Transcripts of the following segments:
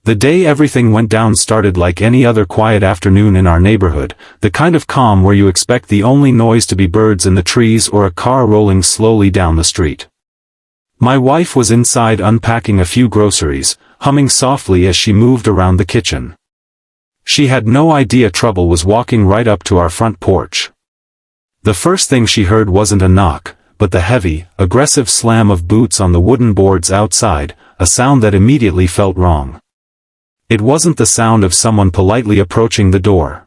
The day everything went down started like any other quiet afternoon in our neighborhood, the kind of calm where you expect the only noise to be birds in the trees or a car rolling slowly down the street. My wife was inside unpacking a few groceries, humming softly as she moved around the kitchen. She had no idea trouble was walking right up to our front porch. The first thing she heard wasn't a knock, but the heavy, aggressive slam of boots on the wooden boards outside, a sound that immediately felt wrong. It wasn't the sound of someone politely approaching the door.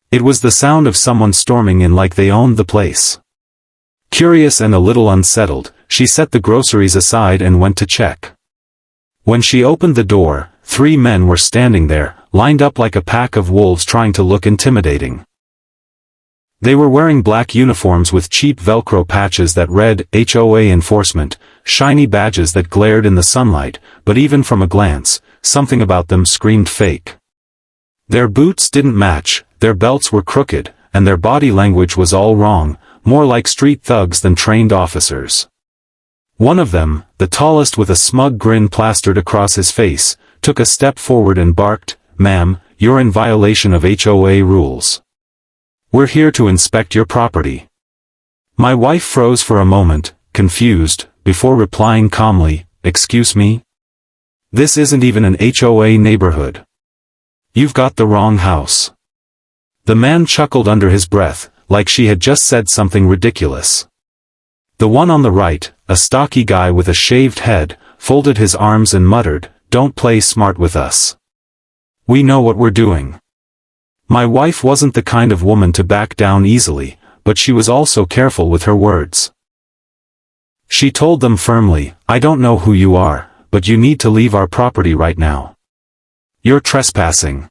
It was the sound of someone storming in like they owned the place. Curious and a little unsettled, she set the groceries aside and went to check. When she opened the door, 3 men were standing there, lined up like a pack of wolves trying to look intimidating. They were wearing black uniforms with cheap Velcro patches that read HOA enforcement, shiny badges that glared in the sunlight, but even from a glance, something about them screamed fake. Their boots didn't match, their belts were crooked, and their body language was all wrong, more like street thugs than trained officers. One of them, the tallest with a smug grin plastered across his face, took a step forward and barked, "Ma'am, you're in violation of HOA rules. We're here to inspect your property." My wife froze for a moment, confused, before replying calmly, "Excuse me? This isn't even an HOA neighborhood. You've got the wrong house." The man chuckled under his breath, like she had just said something ridiculous. The one on the right, a stocky guy with a shaved head, folded his arms and muttered, "Don't play smart with us. We know what we're doing." My wife wasn't the kind of woman to back down easily, but she was also careful with her words. She told them firmly, "I don't know who you are, but you need to leave our property right now. You're trespassing."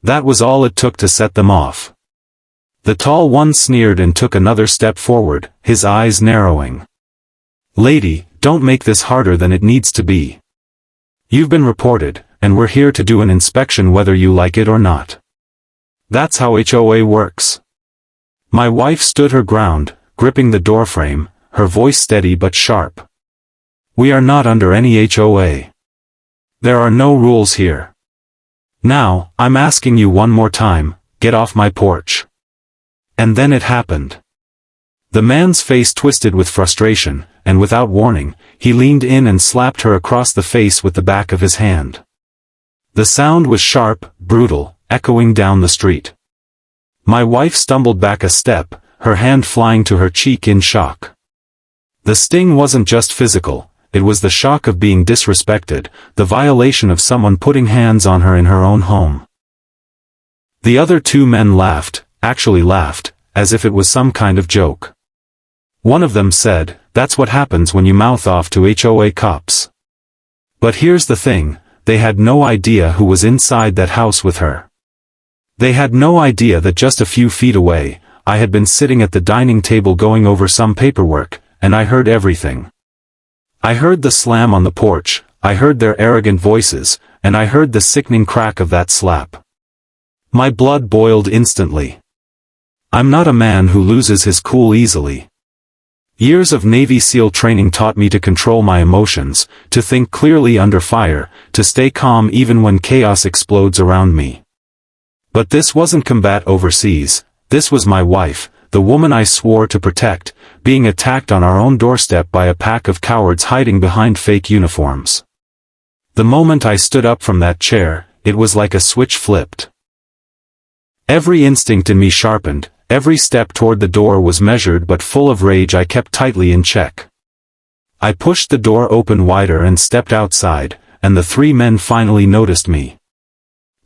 That was all it took to set them off. The tall one sneered and took another step forward, his eyes narrowing. "Lady, don't make this harder than it needs to be. You've been reported, and we're here to do an inspection whether you like it or not. That's how HOA works." My wife stood her ground, gripping the doorframe, her voice steady but sharp. "We are not under any HOA. There are no rules here. Now, I'm asking you one more time, get off my porch." And then it happened. The man's face twisted with frustration, and without warning, he leaned in and slapped her across the face with the back of his hand. The sound was sharp, brutal, echoing down the street. My wife stumbled back a step, her hand flying to her cheek in shock. The sting wasn't just physical, it was the shock of being disrespected, the violation of someone putting hands on her in her own home. The other 2 men laughed, actually laughed, as if it was some kind of joke. One of them said, "That's what happens when you mouth off to HOA cops." But here's the thing, they had no idea who was inside that house with her. They had no idea that just a few feet away, I had been sitting at the dining table going over some paperwork, and I heard everything. I heard the slam on the porch, I heard their arrogant voices, and I heard the sickening crack of that slap. My blood boiled instantly. I'm not a man who loses his cool easily. Years of Navy SEAL training taught me to control my emotions, to think clearly under fire, to stay calm even when chaos explodes around me. But this wasn't combat overseas, this was my wife, the woman I swore to protect, being attacked on our own doorstep by a pack of cowards hiding behind fake uniforms. The moment I stood up from that chair, it was like a switch flipped. Every instinct in me sharpened, every step toward the door was measured but full of rage I kept tightly in check. I pushed the door open wider and stepped outside, and the 3 men finally noticed me.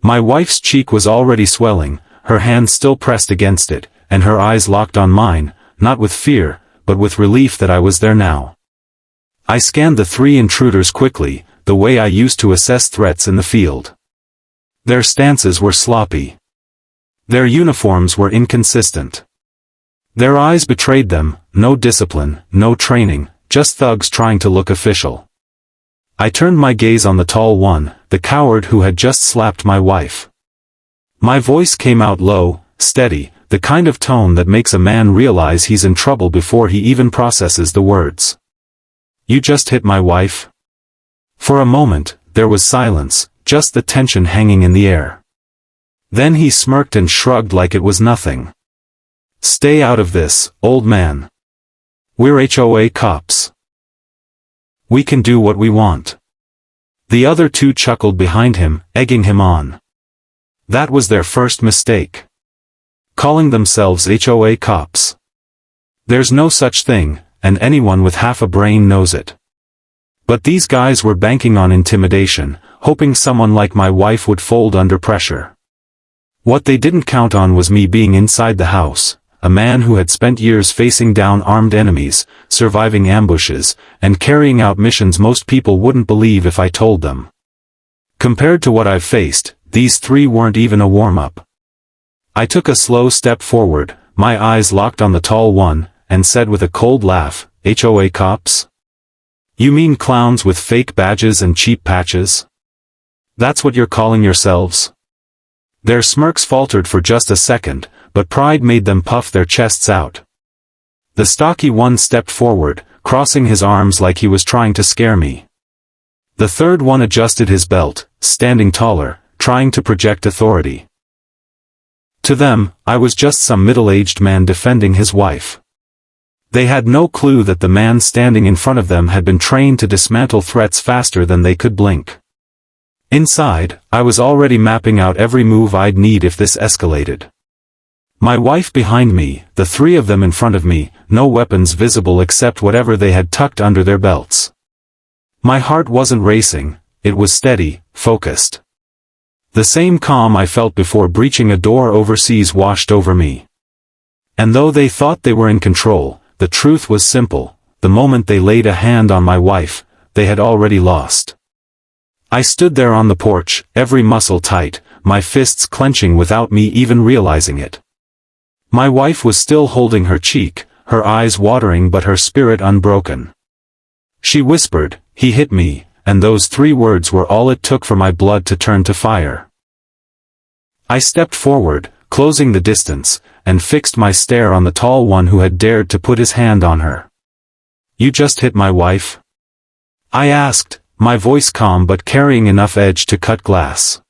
My wife's cheek was already swelling, her hand still pressed against it, and her eyes locked on mine, not with fear, but with relief that I was there now. I scanned the 3 intruders quickly, the way I used to assess threats in the field. Their stances were sloppy. Their uniforms were inconsistent. Their eyes betrayed them, no discipline, no training, just thugs trying to look official. I turned my gaze on the tall one, the coward who had just slapped my wife. My voice came out low, steady, the kind of tone that makes a man realize he's in trouble before he even processes the words. "You just hit my wife?" For a moment, there was silence, just the tension hanging in the air. Then he smirked and shrugged like it was nothing. "Stay out of this, old man. We're HOA cops. We can do what we want." The other two chuckled behind him, egging him on. That was their first mistake. Calling themselves HOA cops. There's no such thing, and anyone with half a brain knows it. But these guys were banking on intimidation, hoping someone like my wife would fold under pressure. What they didn't count on was me being inside the house, a man who had spent years facing down armed enemies, surviving ambushes, and carrying out missions most people wouldn't believe if I told them. Compared to what I've faced, these three weren't even a warm-up. I took a slow step forward, my eyes locked on the tall one, and said with a cold laugh, "HOA cops? You mean clowns with fake badges and cheap patches? That's what you're calling yourselves?" Their smirks faltered for just a second, but pride made them puff their chests out. The stocky one stepped forward, crossing his arms like he was trying to scare me. The third one adjusted his belt, standing taller, trying to project authority. To them, I was just some middle-aged man defending his wife. They had no clue that the man standing in front of them had been trained to dismantle threats faster than they could blink. Inside, I was already mapping out every move I'd need if this escalated. My wife behind me, the three of them in front of me, no weapons visible except whatever they had tucked under their belts. My heart wasn't racing, it was steady, focused. The same calm I felt before breaching a door overseas washed over me. And though they thought they were in control, the truth was simple: the moment they laid a hand on my wife, they had already lost. I stood there on the porch, every muscle tight, my fists clenching without me even realizing it. My wife was still holding her cheek, her eyes watering but her spirit unbroken. She whispered, "He hit me," and those three words were all it took for my blood to turn to fire. I stepped forward, closing the distance, and fixed my stare on the tall one who had dared to put his hand on her. "You just hit my wife?" I asked, my voice calm but carrying enough edge to cut glass.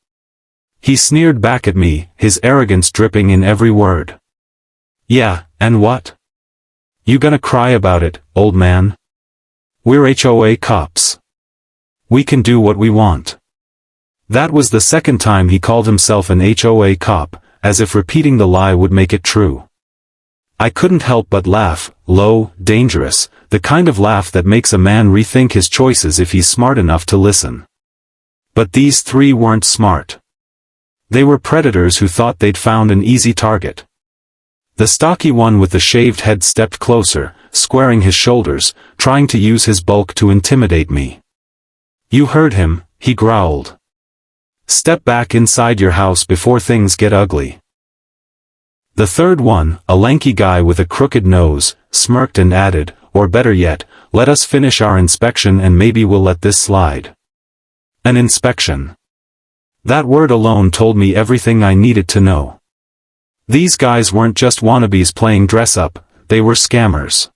He sneered back at me, his arrogance dripping in every word. "Yeah, and what? You gonna cry about it, old man? We're HOA cops. We can do what we want." That was the second time he called himself an HOA cop, as if repeating the lie would make it true. I couldn't help but laugh, low, dangerous, the kind of laugh that makes a man rethink his choices if he's smart enough to listen. But these three weren't smart. They were predators who thought they'd found an easy target. The stocky one with the shaved head stepped closer, squaring his shoulders, trying to use his bulk to intimidate me. "You heard him," he growled. "Step back inside your house before things get ugly." The third one, a lanky guy with a crooked nose, smirked and added, "Or better yet, let us finish our inspection and maybe we'll let this slide." An inspection. That word alone told me everything I needed to know. These guys weren't just wannabes playing dress-up, they were scammers.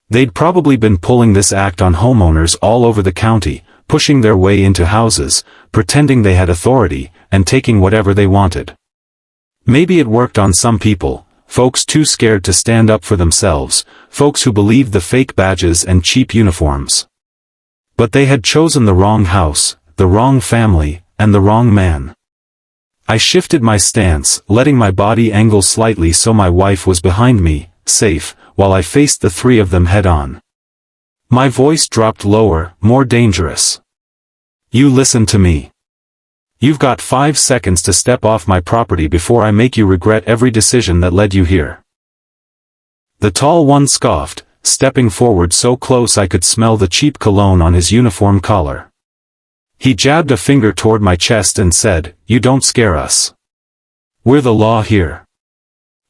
They'd probably been pulling this act on homeowners all over the county, pushing their way into houses, pretending they had authority, and taking whatever they wanted. Maybe it worked on some people, folks too scared to stand up for themselves, folks who believed the fake badges and cheap uniforms. But they had chosen the wrong house, the wrong family, and the wrong man. I shifted my stance, letting my body angle slightly so my wife was behind me, safe, while I faced the three of them head-on. My voice dropped lower, more dangerous. "You listen to me. You've got 5 seconds to step off my property before I make you regret every decision that led you here." The tall one scoffed, stepping forward so close I could smell the cheap cologne on his uniform collar. He jabbed a finger toward my chest and said, "You don't scare us. We're the law here."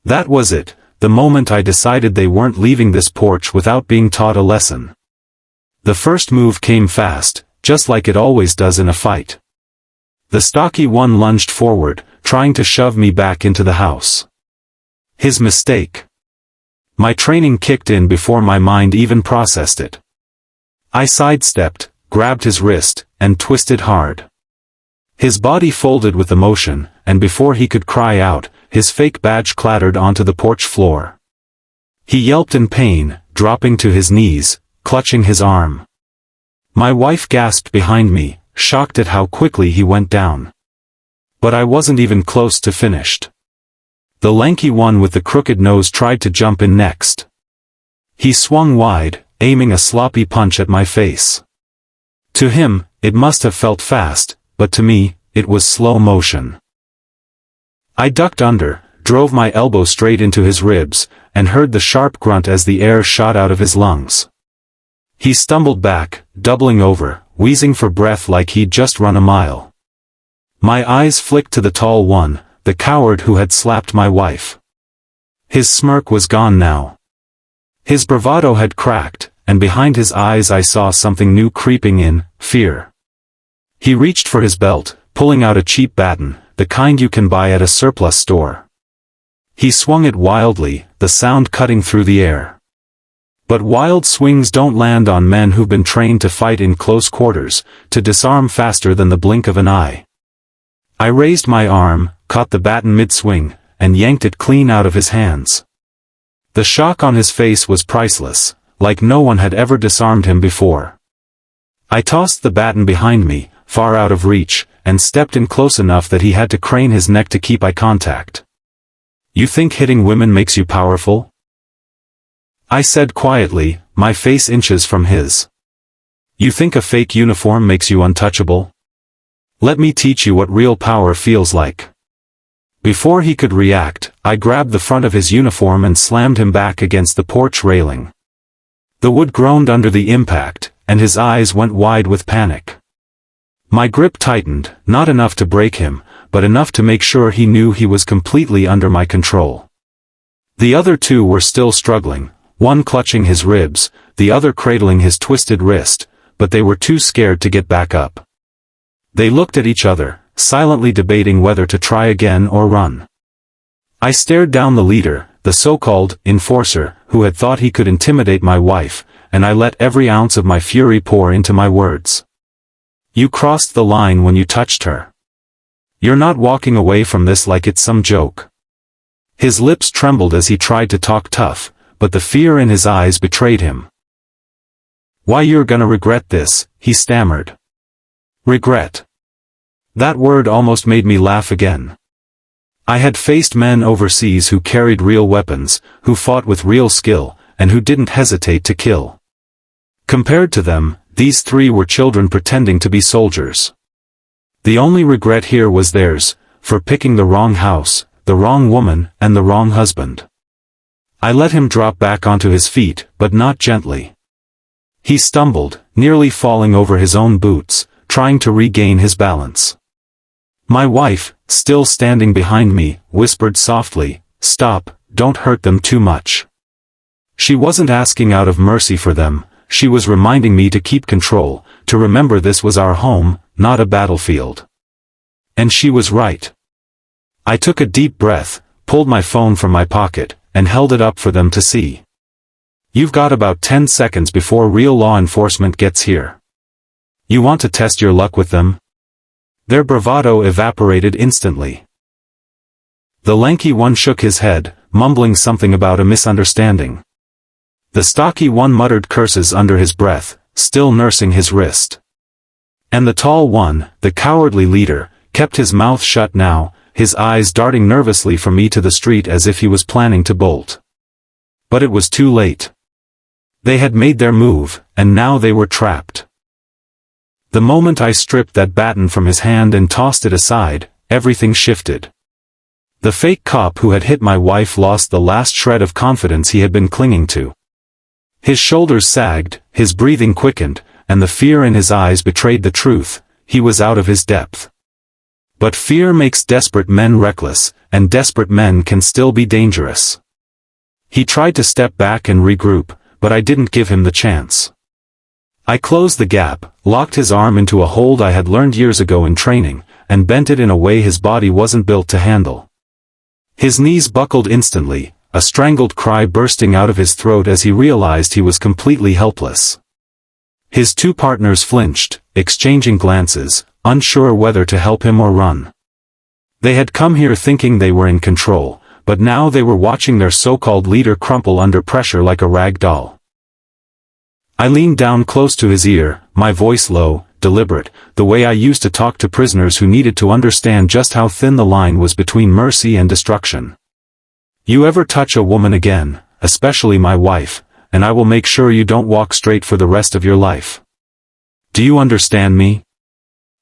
That was it, the moment I decided they weren't leaving this porch without being taught a lesson. The first move came fast, just like it always does in a fight. The stocky one lunged forward, trying to shove me back into the house. His mistake. My training kicked in before my mind even processed it. I sidestepped, grabbed his wrist, and twisted hard. His body folded with emotion, and before he could cry out, his fake badge clattered onto the porch floor. He yelped in pain, dropping to his knees, clutching his arm. My wife gasped behind me, shocked at how quickly he went down. But I wasn't even close to finished. The lanky one with the crooked nose tried to jump in next. He swung wide, aiming a sloppy punch at my face. To him, it must have felt fast, but to me, it was slow motion. I ducked under, drove my elbow straight into his ribs, and heard the sharp grunt as the air shot out of his lungs. He stumbled back, doubling over, wheezing for breath like he'd just run a mile. My eyes flicked to the tall one, the coward who had slapped my wife. His smirk was gone now. His bravado had cracked, and behind his eyes I saw something new creeping in, fear. He reached for his belt, pulling out a cheap baton, the kind you can buy at a surplus store. He swung it wildly, the sound cutting through the air. But wild swings don't land on men who've been trained to fight in close quarters, to disarm faster than the blink of an eye. I raised my arm, caught the baton mid-swing, and yanked it clean out of his hands. The shock on his face was priceless, like no one had ever disarmed him before. I tossed the baton behind me, far out of reach, and stepped in close enough that he had to crane his neck to keep eye contact. "You think hitting women makes you powerful?" I said quietly, my face inches from his. "You think a fake uniform makes you untouchable? Let me teach you what real power feels like." Before he could react, I grabbed the front of his uniform and slammed him back against the porch railing. The wood groaned under the impact, and his eyes went wide with panic. My grip tightened, not enough to break him, but enough to make sure he knew he was completely under my control. The other two were still struggling, one clutching his ribs, the other cradling his twisted wrist, but they were too scared to get back up. They looked at each other, silently debating whether to try again or run. I stared down the leader, the so-called enforcer, who had thought he could intimidate my wife, and I let every ounce of my fury pour into my words. "You crossed the line when you touched her. You're not walking away from this like it's some joke." His lips trembled as he tried to talk tough, but the fear in his eyes betrayed him. "Why, you're gonna regret this," he stammered. Regret. That word almost made me laugh again. I had faced men overseas who carried real weapons, who fought with real skill, and who didn't hesitate to kill. Compared to them, these three were children pretending to be soldiers. The only regret here was theirs, for picking the wrong house, the wrong woman, and the wrong husband. I let him drop back onto his feet, but not gently. He stumbled, nearly falling over his own boots, trying to regain his balance. My wife, still standing behind me, whispered softly, "Stop, don't hurt them too much." She wasn't asking out of mercy for them, she was reminding me to keep control, to remember this was our home, not a battlefield. And she was right. I took a deep breath, pulled my phone from my pocket, and held it up for them to see. "You've got about 10 seconds before real law enforcement gets here. You want to test your luck with them?" Their bravado evaporated instantly. The lanky one shook his head, mumbling something about a misunderstanding. The stocky one muttered curses under his breath, still nursing his wrist. And the tall one, the cowardly leader, kept his mouth shut now, his eyes darting nervously from me to the street as if he was planning to bolt. But it was too late. They had made their move, and now they were trapped. The moment I stripped that baton from his hand and tossed it aside, everything shifted. The fake cop who had hit my wife lost the last shred of confidence he had been clinging to. His shoulders sagged, his breathing quickened, and the fear in his eyes betrayed the truth, he was out of his depth. But fear makes desperate men reckless, and desperate men can still be dangerous. He tried to step back and regroup, but I didn't give him the chance. I closed the gap, locked his arm into a hold I had learned years ago in training, and bent it in a way his body wasn't built to handle. His knees buckled instantly, a strangled cry bursting out of his throat as he realized he was completely helpless. His two partners flinched, exchanging glances, unsure whether to help him or run. They had come here thinking they were in control, but now they were watching their so-called leader crumple under pressure like a rag doll. I leaned down close to his ear, my voice low, deliberate, the way I used to talk to prisoners who needed to understand just how thin the line was between mercy and destruction. You ever touch a woman again, especially my wife, and I will make sure you don't walk straight for the rest of your life. Do you understand me?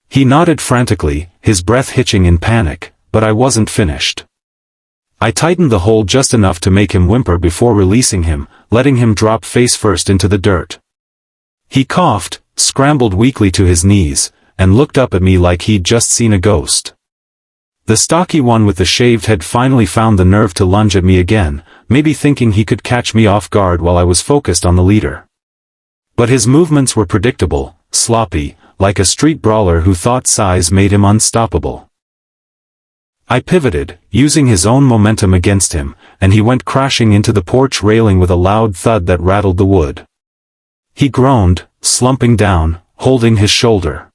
He nodded frantically, his breath hitching in panic, but I wasn't finished. I tightened the hold just enough to make him whimper before releasing him, letting him drop face first into the dirt. He coughed, scrambled weakly to his knees, and looked up at me like he'd just seen a ghost. The stocky one with the shaved head finally found the nerve to lunge at me again, maybe thinking he could catch me off guard while I was focused on the leader. But his movements were predictable, sloppy, like a street brawler who thought size made him unstoppable. I pivoted, using his own momentum against him, and he went crashing into the porch railing with a loud thud that rattled the wood. He groaned, slumping down, holding his shoulder.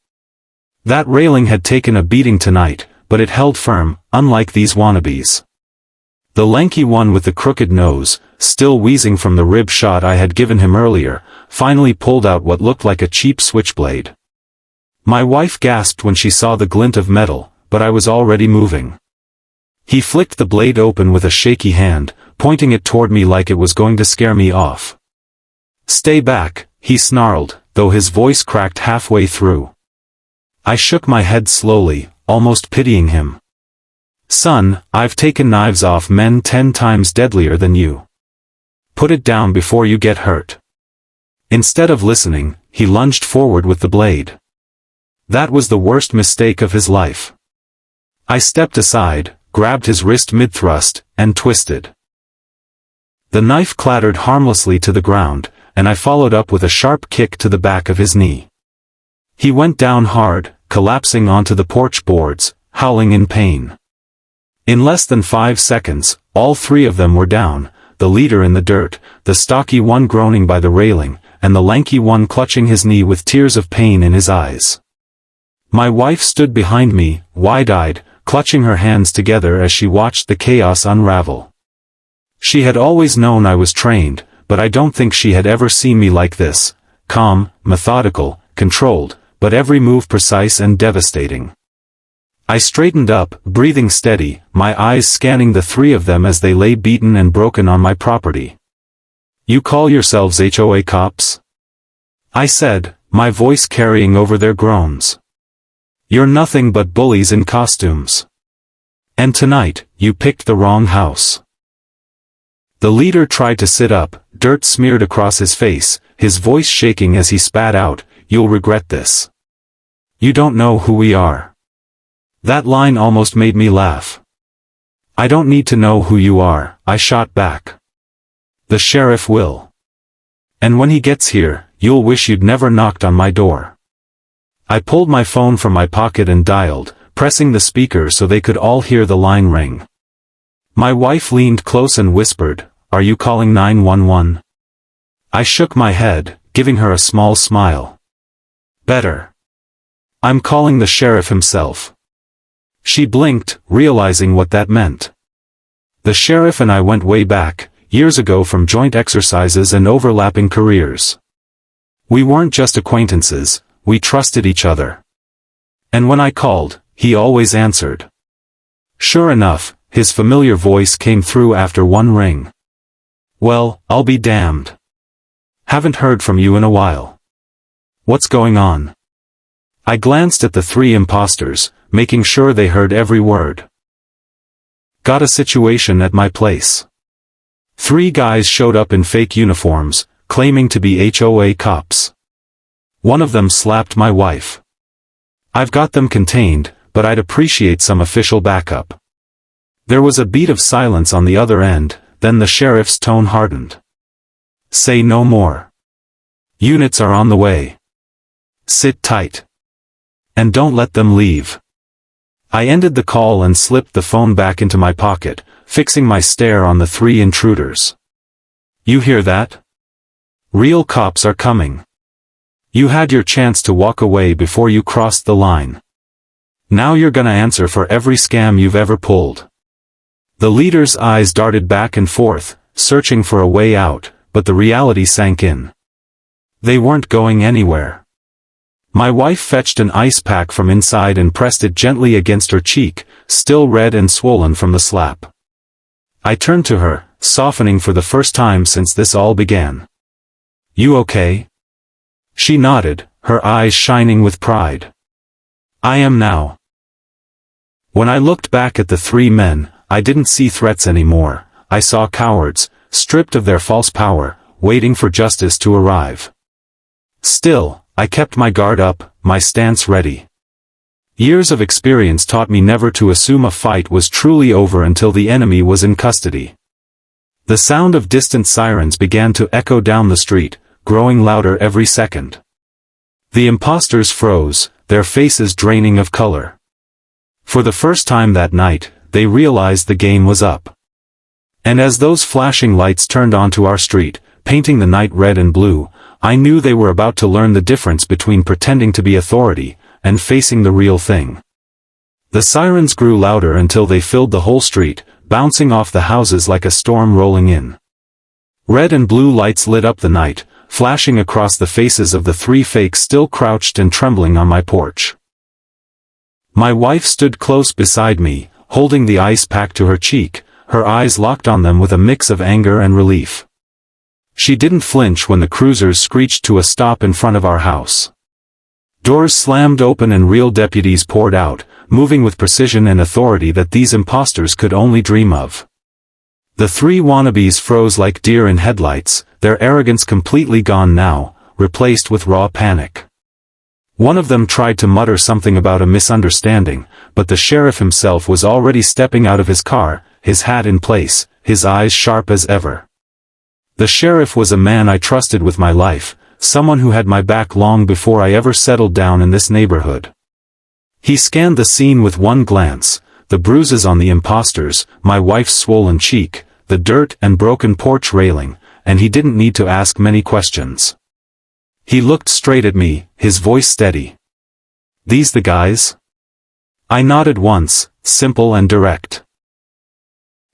That railing had taken a beating tonight, but it held firm, unlike these wannabes. The lanky one with the crooked nose, still wheezing from the rib shot I had given him earlier, finally pulled out what looked like a cheap switchblade. My wife gasped when she saw the glint of metal, but I was already moving. He flicked the blade open with a shaky hand, pointing it toward me like it was going to scare me off. "Stay back," he snarled, though his voice cracked halfway through. I shook my head slowly, almost pitying him. "Son, I've taken knives off men 10 times deadlier than you. Put it down before you get hurt." Instead of listening, he lunged forward with the blade. That was the worst mistake of his life. I stepped aside, grabbed his wrist mid-thrust, and twisted. The knife clattered harmlessly to the ground, and I followed up with a sharp kick to the back of his knee. He went down hard, collapsing onto the porch boards, howling in pain. In less than 5 seconds, all 3 of them were down, the leader in the dirt, the stocky one groaning by the railing, and the lanky one clutching his knee with tears of pain in his eyes. My wife stood behind me, wide-eyed, clutching her hands together as she watched the chaos unravel. She had always known I was trained, but I don't think she had ever seen me like this, calm, methodical, controlled, but every move precise and devastating. I straightened up, breathing steady, my eyes scanning the 3 of them as they lay beaten and broken on my property. "You call yourselves HOA cops?" I said, my voice carrying over their groans. "You're nothing but bullies in costumes. And tonight, you picked the wrong house." The leader tried to sit up, dirt smeared across his face, his voice shaking as he spat out, "You'll regret this. You don't know who we are." That line almost made me laugh. "I don't need to know who you are," I shot back. "The sheriff will. And when he gets here, you'll wish you'd never knocked on my door." I pulled my phone from my pocket and dialed, pressing the speaker so they could all hear the line ring. My wife leaned close and whispered, "Are you calling 911? I shook my head, giving her a small smile. "Better. I'm calling the sheriff himself." She blinked, realizing what that meant. The sheriff and I went way back, years ago from joint exercises and overlapping careers. We weren't just acquaintances, we trusted each other. And when I called, he always answered. Sure enough, his familiar voice came through after one ring. "Well, I'll be damned. Haven't heard from you in a while. What's going on?" I glanced at the 3 impostors, making sure they heard every word. "Got a situation at my place." 3 guys showed up in fake uniforms, claiming to be HOA cops. One of them slapped my wife. "I've got them contained, but I'd appreciate some official backup." There was a beat of silence on the other end, then the sheriff's tone hardened. "Say no more. Units are on the way. Sit tight. And don't let them leave." I ended the call and slipped the phone back into my pocket, fixing my stare on the 3 intruders. "You hear that? Real cops are coming. You had your chance to walk away before you crossed the line. Now you're gonna answer for every scam you've ever pulled." The leader's eyes darted back and forth, searching for a way out, but the reality sank in. They weren't going anywhere. My wife fetched an ice pack from inside and pressed it gently against her cheek, still red and swollen from the slap. I turned to her, softening for the first time since this all began. "You okay?" She nodded, her eyes shining with pride. "I am now." When I looked back at the three men, I didn't see threats anymore. I saw cowards, stripped of their false power, waiting for justice to arrive. Still, I kept my guard up, my stance ready. Years of experience taught me never to assume a fight was truly over until the enemy was in custody. The sound of distant sirens began to echo down the street, growing louder every second. The impostors froze, their faces draining of color. For the first time that night, they realized the game was up. And as those flashing lights turned onto our street, painting the night red and blue, I knew they were about to learn the difference between pretending to be authority and facing the real thing. The sirens grew louder until they filled the whole street, bouncing off the houses like a storm rolling in. Red and blue lights lit up the night, flashing across the faces of the three fakes still crouched and trembling on my porch. My wife stood close beside me, holding the ice pack to her cheek, her eyes locked on them with a mix of anger and relief. She didn't flinch when the cruisers screeched to a stop in front of our house. Doors slammed open and real deputies poured out, moving with precision and authority that these impostors could only dream of. The three wannabes froze like deer in headlights, their arrogance completely gone now, replaced with raw panic. One of them tried to mutter something about a misunderstanding, but the sheriff himself was already stepping out of his car, his hat in place, his eyes sharp as ever. The sheriff was a man I trusted with my life, someone who had my back long before I ever settled down in this neighborhood. He scanned the scene with one glance, the bruises on the impostors, my wife's swollen cheek, the dirt and broken porch railing, and he didn't need to ask many questions. He looked straight at me, his voice steady. "These the guys?" I nodded once, simple and direct.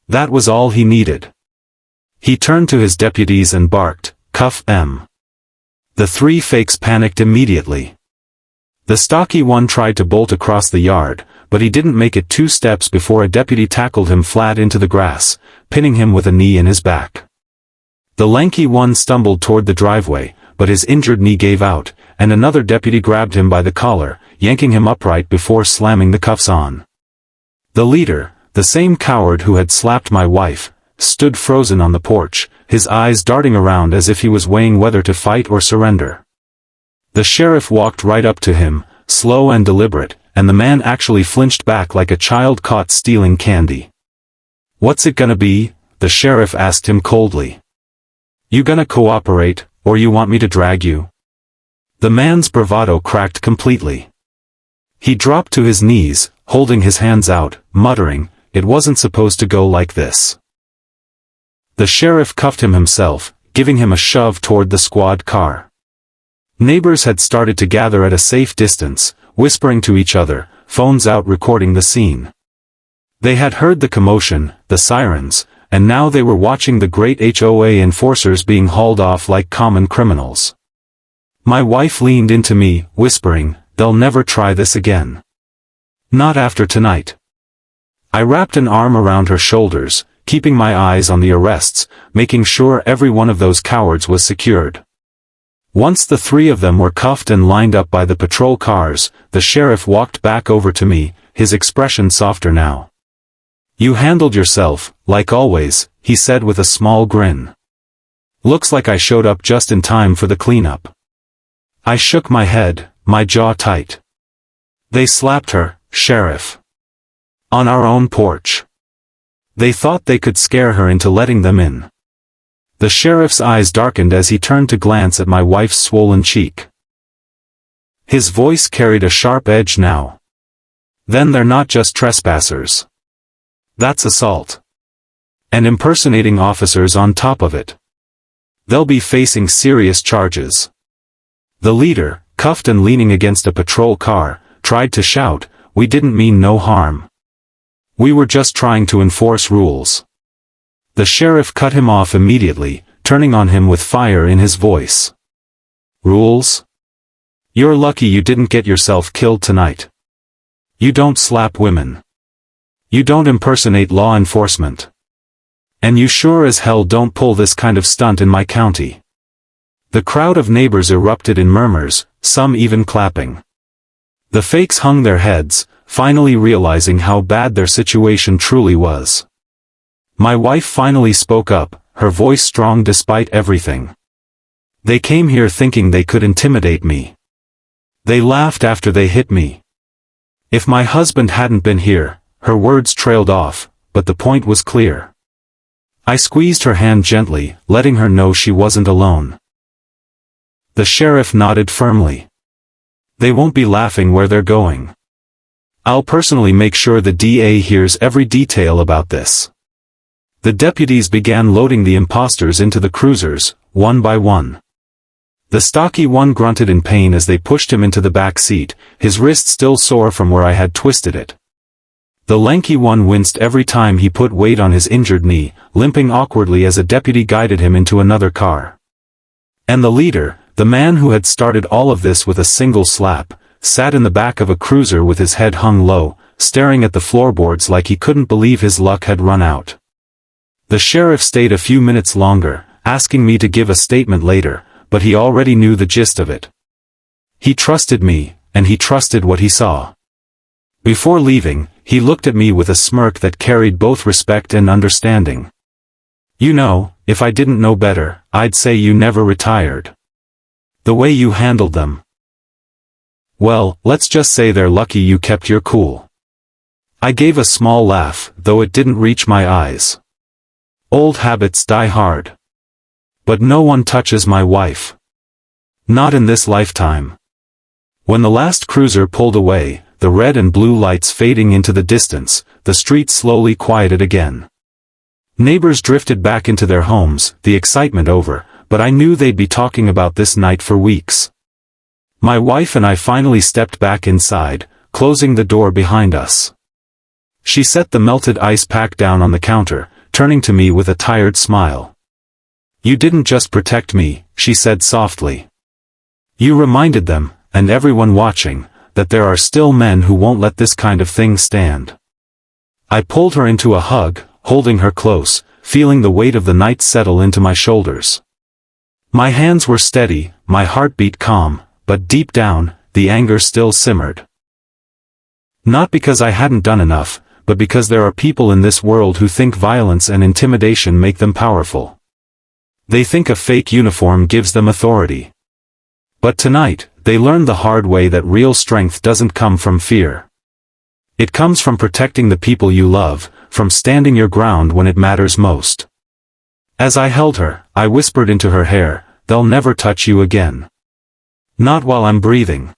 That was all he needed. He turned to his deputies and barked, "Cuff them." The three fakes panicked immediately. The stocky one tried to bolt across the yard, but he didn't make it 2 steps before a deputy tackled him flat into the grass, pinning him with a knee in his back. The lanky one stumbled toward the driveway, but his injured knee gave out, and another deputy grabbed him by the collar, yanking him upright before slamming the cuffs on. The leader, the same coward who had slapped my wife, stood frozen on the porch, his eyes darting around as if he was weighing whether to fight or surrender. The sheriff walked right up to him, slow and deliberate, and the man actually flinched back like a child caught stealing candy. "What's it gonna be?" the sheriff asked him coldly. "You gonna cooperate, or you want me to drag you?" The man's bravado cracked completely. He dropped to his knees, holding his hands out, muttering, "It wasn't supposed to go like this." The sheriff cuffed him himself, giving him a shove toward the squad car. Neighbors had started to gather at a safe distance, whispering to each other, phones out recording the scene. They had heard the commotion, the sirens, and now they were watching the great HOA enforcers being hauled off like common criminals. My wife leaned into me, whispering, "They'll never try this again. Not after tonight." I wrapped an arm around her shoulders, keeping my eyes on the arrests, making sure every one of those cowards was secured. Once the 3 of them were cuffed and lined up by the patrol cars, the sheriff walked back over to me, his expression softer now. "You handled yourself, like always," he said with a small grin. "Looks like I showed up just in time for the cleanup." I shook my head, my jaw tight. "They slapped her, Sheriff. On our own porch. They thought they could scare her into letting them in." The sheriff's eyes darkened as he turned to glance at my wife's swollen cheek. His voice carried a sharp edge now. "Then they're not just trespassers. That's assault. And impersonating officers on top of it. They'll be facing serious charges." The leader, cuffed and leaning against a patrol car, tried to shout, "We didn't mean no harm. We were just trying to enforce rules." The sheriff cut him off immediately, turning on him with fire in his voice. "Rules? You're lucky you didn't get yourself killed tonight. You don't slap women. You don't impersonate law enforcement. And you sure as hell don't pull this kind of stunt in my county." The crowd of neighbors erupted in murmurs, some even clapping. The fakes hung their heads, finally realizing how bad their situation truly was. My wife finally spoke up, her voice strong despite everything. "They came here thinking they could intimidate me. They laughed after they hit me. If my husband hadn't been here," her words trailed off, but the point was clear. I squeezed her hand gently, letting her know she wasn't alone. The sheriff nodded firmly. "They won't be laughing where they're going. I'll personally make sure the DA hears every detail about this." The deputies began loading the impostors into the cruisers, one by one. The stocky one grunted in pain as they pushed him into the back seat, his wrist still sore from where I had twisted it. The lanky one winced every time he put weight on his injured knee, limping awkwardly as a deputy guided him into another car. And the leader, the man who had started all of this with a single slap, sat in the back of a cruiser with his head hung low, staring at the floorboards like he couldn't believe his luck had run out. The sheriff stayed a few minutes longer, asking me to give a statement later, but he already knew the gist of it. He trusted me, and he trusted what he saw. Before leaving, he looked at me with a smirk that carried both respect and understanding. "You know, if I didn't know better, I'd say you never retired. The way you handled them. Well, let's just say they're lucky you kept your cool." I gave a small laugh, though it didn't reach my eyes. Old habits die hard. But no one touches my wife. Not in this lifetime. When the last cruiser pulled away, the red and blue lights fading into the distance, the street slowly quieted again. Neighbors drifted back into their homes, the excitement over, but I knew they'd be talking about this night for weeks. My wife and I finally stepped back inside, closing the door behind us. She set the melted ice pack down on the counter, turning to me with a tired smile. "You didn't just protect me," she said softly. "You reminded them, and everyone watching, that there are still men who won't let this kind of thing stand." I pulled her into a hug, holding her close, feeling the weight of the night settle into my shoulders. My hands were steady, my heartbeat calm, but deep down, the anger still simmered. Not because I hadn't done enough, but because there are people in this world who think violence and intimidation make them powerful. They think a fake uniform gives them authority. But tonight, they learned the hard way that real strength doesn't come from fear. It comes from protecting the people you love, from standing your ground when it matters most. As I held her, I whispered into her hair, "They'll never touch you again. Not while I'm breathing."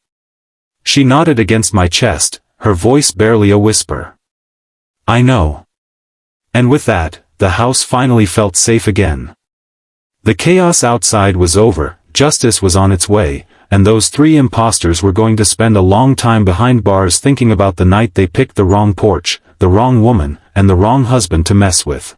She nodded against my chest, her voice barely a whisper. "I know." And with that, the house finally felt safe again. The chaos outside was over, justice was on its way, and those three impostors were going to spend a long time behind bars thinking about the night they picked the wrong porch, the wrong woman, and the wrong husband to mess with.